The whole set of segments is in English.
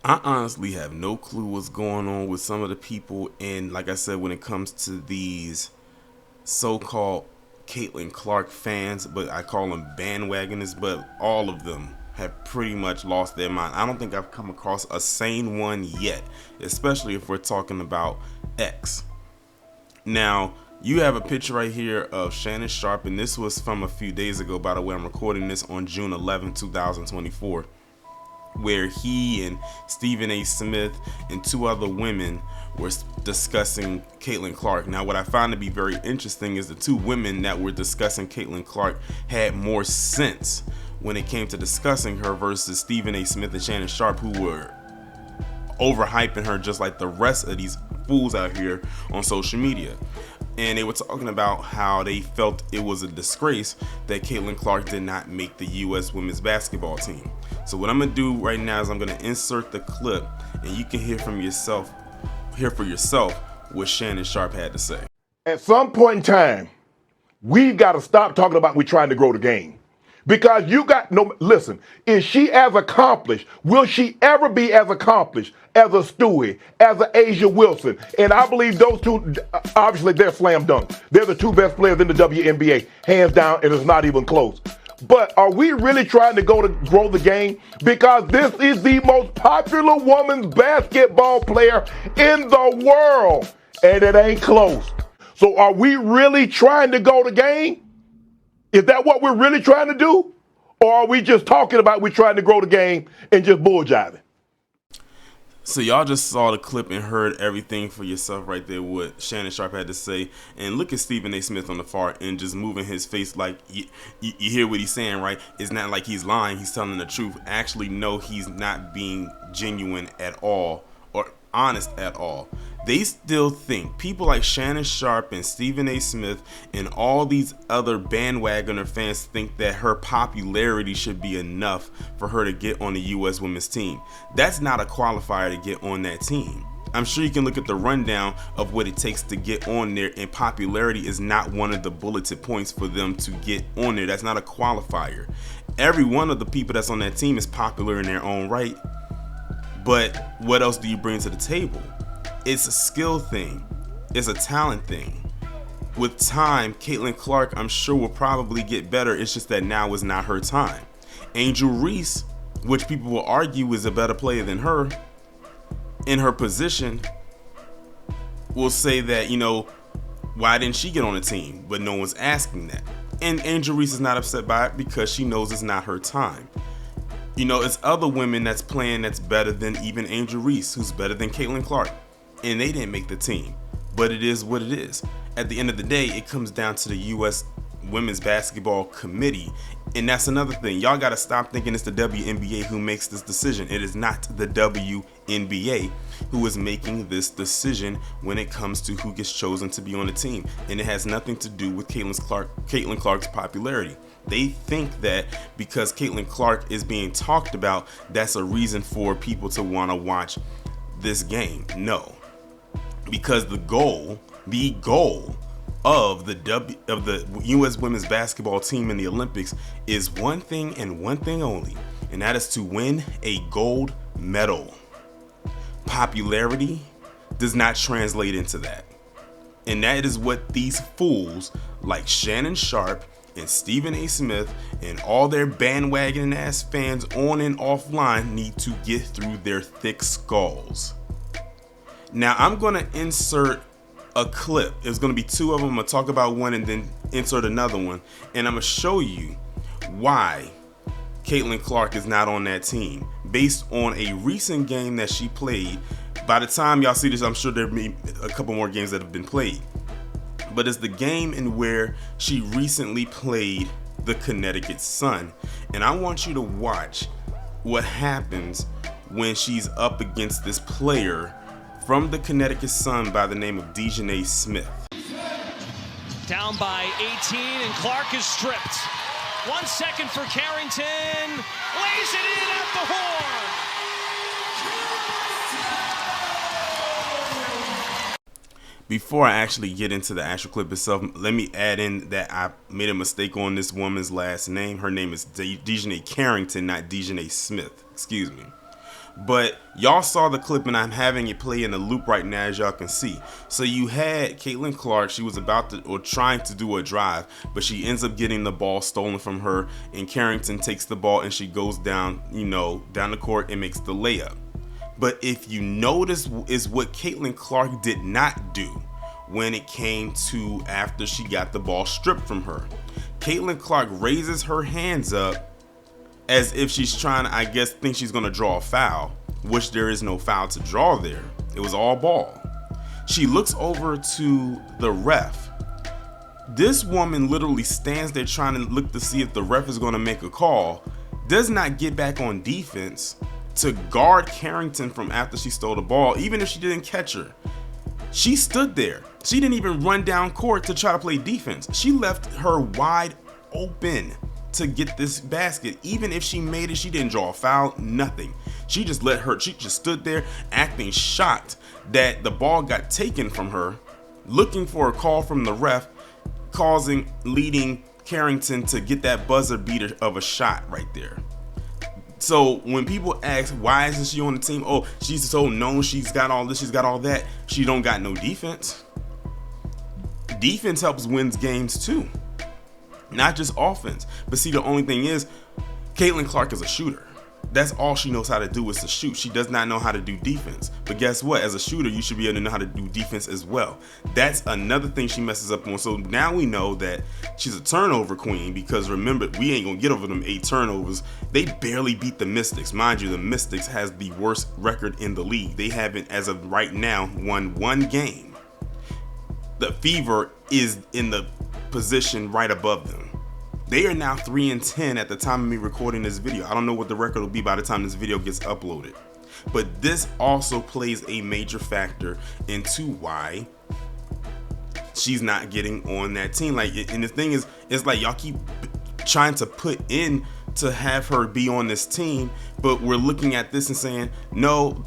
I honestly have no clue what's going on with some of the people, and like I said, when it comes to these so-called Caitlin Clark fans, but I call them bandwagoners, but all of them have pretty much lost their mind. I don't think I've come across a sane one yet, especially if we're talking about X. Now, you have a picture right here of Shannon Sharpe, and this was from a few days ago. By the way, I'm recording this on June 11, 2024, where he and Stephen A. Smith and two other women were discussing Caitlin Clark. Now, what I found to be very interesting is the two women that were discussing Caitlin Clark had more sense when it came to discussing her versus Stephen A. Smith and Shannon Sharpe, who were overhyping her just like the rest of these fools out here on social media. And they were talking about how they felt it was a disgrace that Caitlin Clark did not make the U.S. women's basketball team. So what I'm gonna do right now is I'm gonna insert the clip, and you can hear for yourself what Shannon Sharpe had to say. At some point in time, we've got to stop talking about we trying to grow the game. Because you got no, listen, is she as accomplished? Will she ever be as accomplished as a Stewie, as a Asia Wilson? And I believe those two, obviously they're slam dunk. They're the two best players in the WNBA, hands down, and it's not even close. But are we really trying to grow the game? Because this is the most popular women's basketball player in the world, and it ain't close. So are we really trying to grow the game? Is that what we're really trying to do? Or are we just talking about we're trying to grow the game and just bull jiving? So y'all just saw the clip and heard everything for yourself right there, what Shannon Sharpe had to say. And look at Stephen A. Smith on the far end just moving his face like you hear what he's saying, right? It's not like he's lying, he's telling the truth. Actually, no, he's not being genuine at all or honest at all. They still think, people like Shannon Sharpe and Stephen A. Smith and all these other bandwagoner fans think that her popularity should be enough for her to get on the U.S. women's team. That's not a qualifier to get on that team. I'm sure you can look at the rundown of what it takes to get on there, and popularity is not one of the bulleted points for them to get on there. That's not a qualifier. Every one of the people that's on that team is popular in their own right, but what else do you bring to the table? It's a skill thing. It's a talent thing. With time, Caitlin Clark, I'm sure, will probably get better. It's just that now is not her time. Angel Reese, which people will argue is a better player than her, in her position, will say that, why didn't she get on the team? But no one's asking that. And Angel Reese is not upset by it because she knows it's not her time. It's other women that's playing that's better than even Angel Reese, who's better than Caitlin Clark. And they didn't make the team, but it is what it is. At the end of the day, it comes down to the U.S. Women's Basketball Committee, and that's another thing. Y'all got to stop thinking it's the WNBA who makes this decision. It is not the WNBA who is making this decision when it comes to who gets chosen to be on the team, and it has nothing to do with Caitlin Clark's popularity. They think that because Caitlin Clark is being talked about, that's a reason for people to want to watch this game. No. Because the goal of the U.S. women's basketball team in the Olympics is one thing and one thing only, and that is to win a gold medal. Popularity does not translate into that. And that is what these fools like Shannon Sharpe and Stephen A. Smith and all their bandwagon ass fans on and offline need to get through their thick skulls. Now, I'm going to insert a clip. There's going to be two of them. I'm going to talk about one and then insert another one. And I'm going to show you why Caitlin Clark is not on that team based on a recent game that she played. By the time y'all see this, I'm sure there'll be a couple more games that have been played. But it's the game in where she recently played the Connecticut Sun. And I want you to watch what happens when she's up against this player from the Connecticut Sun by the name of Dejanay Smith. Down by 18, and Clark is stripped. 1 second for Carrington. Lays it in at the horn. Before I actually get into the actual clip itself, let me add in that I made a mistake on this woman's last name. Her name is Dejanay Carrington, not Dejanay Smith. Excuse me. But y'all saw the clip, and I'm having it play in a loop right now, as y'all can see. So you had Caitlin Clark. She was about to, or trying to do a drive, but she ends up getting the ball stolen from her, and Carrington takes the ball and she goes down, down the court and makes the layup. But if you notice, is what Caitlin Clark did not do when it came to after she got the ball stripped from her. Caitlin Clark raises her hands up as if she's trying to, I guess, think she's going to draw a foul, which there is no foul to draw there. It was all ball. She looks over to the ref. This woman literally stands there trying to look to see if the ref is going to make a call, does not get back on defense to guard Carrington from after she stole the ball, even if she didn't catch her. She stood there. She didn't even run down court to try to play defense. She left her wide open to get this basket. Even if she made it, she didn't draw a foul, nothing. She just stood there acting shocked that the ball got taken from her, looking for a call from the ref, leading Carrington to get that buzzer beater of a shot right there. So when people ask, why isn't she on the team? Oh, she's so known, she's got all this, she's got all that. She don't got no defense. Defense helps wins games too, not just offense. But see, the only thing is, Caitlin Clark is a shooter. That's all she knows how to do, is to shoot. She does not know how to do defense. But guess what? As a shooter, you should be able to know how to do defense as well. That's another thing she messes up on. So now we know that she's a turnover queen, because remember, we ain't gonna get over them 8 turnovers. They barely beat the Mystics. Mind you, the Mystics has the worst record in the league. They haven't, as of right now, won 1 game. The Fever is in the position right above them. They are now 3-10 at the time of me recording this video. I don't know what the record will be by the time this video gets uploaded. But this also plays a major factor into why she's not getting on that team. And the thing is, it's like y'all keep trying to put in to have her be on this team, but we're looking at this and saying, no,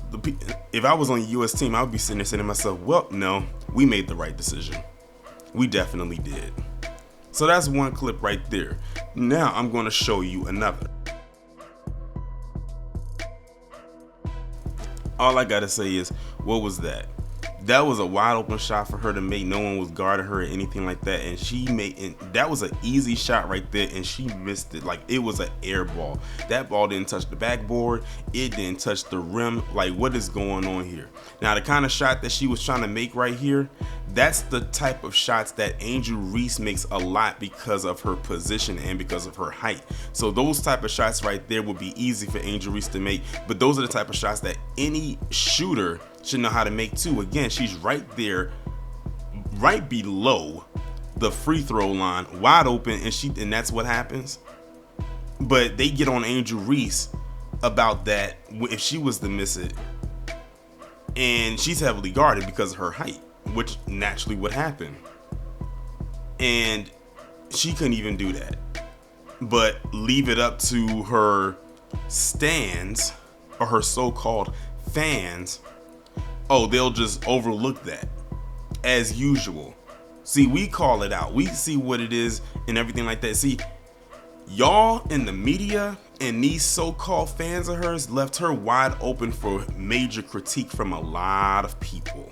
if I was on a US team, I would be sitting there saying to myself, well, no, we made the right decision. We definitely did. So that's one clip right there. Now I'm going to show you another. All I gotta say is, what was that? That was a wide open shot for her to make. No one was guarding her or anything like that, and that was an easy shot right there, and she missed it. Like, it was an air ball. That ball didn't touch the backboard. It didn't touch the rim. Like, what is going on here? Now, the kind of shot that she was trying to make right here, that's the type of shots that Angel Reese makes a lot because of her position and because of her height. So those type of shots right there would be easy for Angel Reese to make, but those are the type of shots that any shooter should know how to make too. Again, she's right there, right below the free throw line, wide open, and that's what happens. But they get on Angel Reese about that if she was to miss it, and she's heavily guarded because of her height, which naturally would happen. And she couldn't even do that, but leave it up to her stands, or her so-called fans. Oh, they'll just overlook that as usual. See, we call it out. We see what it is and everything like that. See, y'all in the media and these so-called fans of hers left her wide open for major critique from a lot of people.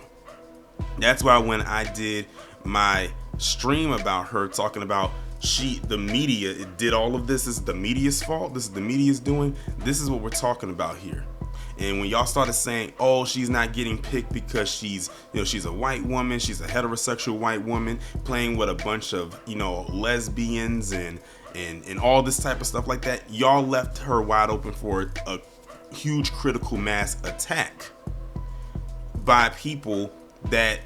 That's why when I did my stream about her, talking about the media did all of this, is the media's fault, this is the media's doing, this is what we're talking about here. And when y'all started saying, oh, she's not getting picked because she's a white woman, she's a heterosexual white woman playing with a bunch of, lesbians and all this type of stuff like that, y'all left her wide open for a huge critical mass attack by people that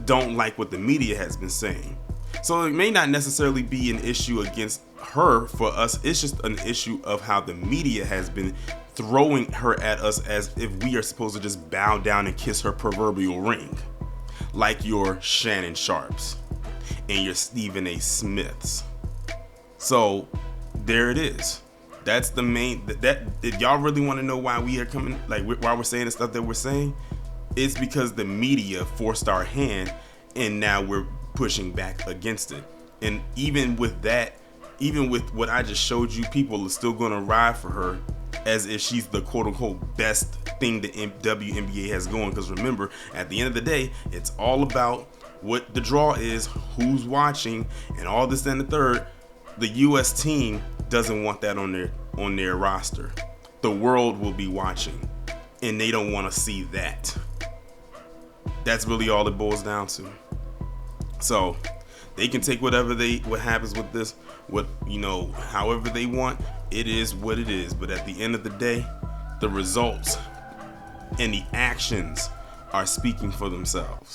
don't like what the media has been saying. So it may not necessarily be an issue against her for us, it's just an issue of how the media has been throwing her at us as if we are supposed to just bow down and kiss her proverbial ring, like your Shannon Sharpes and your Stephen A. Smiths. So there it is. That's the main, that if y'all really want to know why we are coming, like why we're saying the stuff that we're saying, it's because the media forced our hand and now we're pushing back against it. And even with that, even with what I just showed you, people are still going to ride for her as if she's the quote unquote best thing the WNBA has going. Because remember, at the end of the day, it's all about what the draw is, who's watching, and all this and the third. The U.S. team doesn't want that on their roster. The world will be watching, and they don't want to see that. That's really all it boils down to. So they can take what happens with this, however they want. It is what it is. But at the end of the day, the results and the actions are speaking for themselves.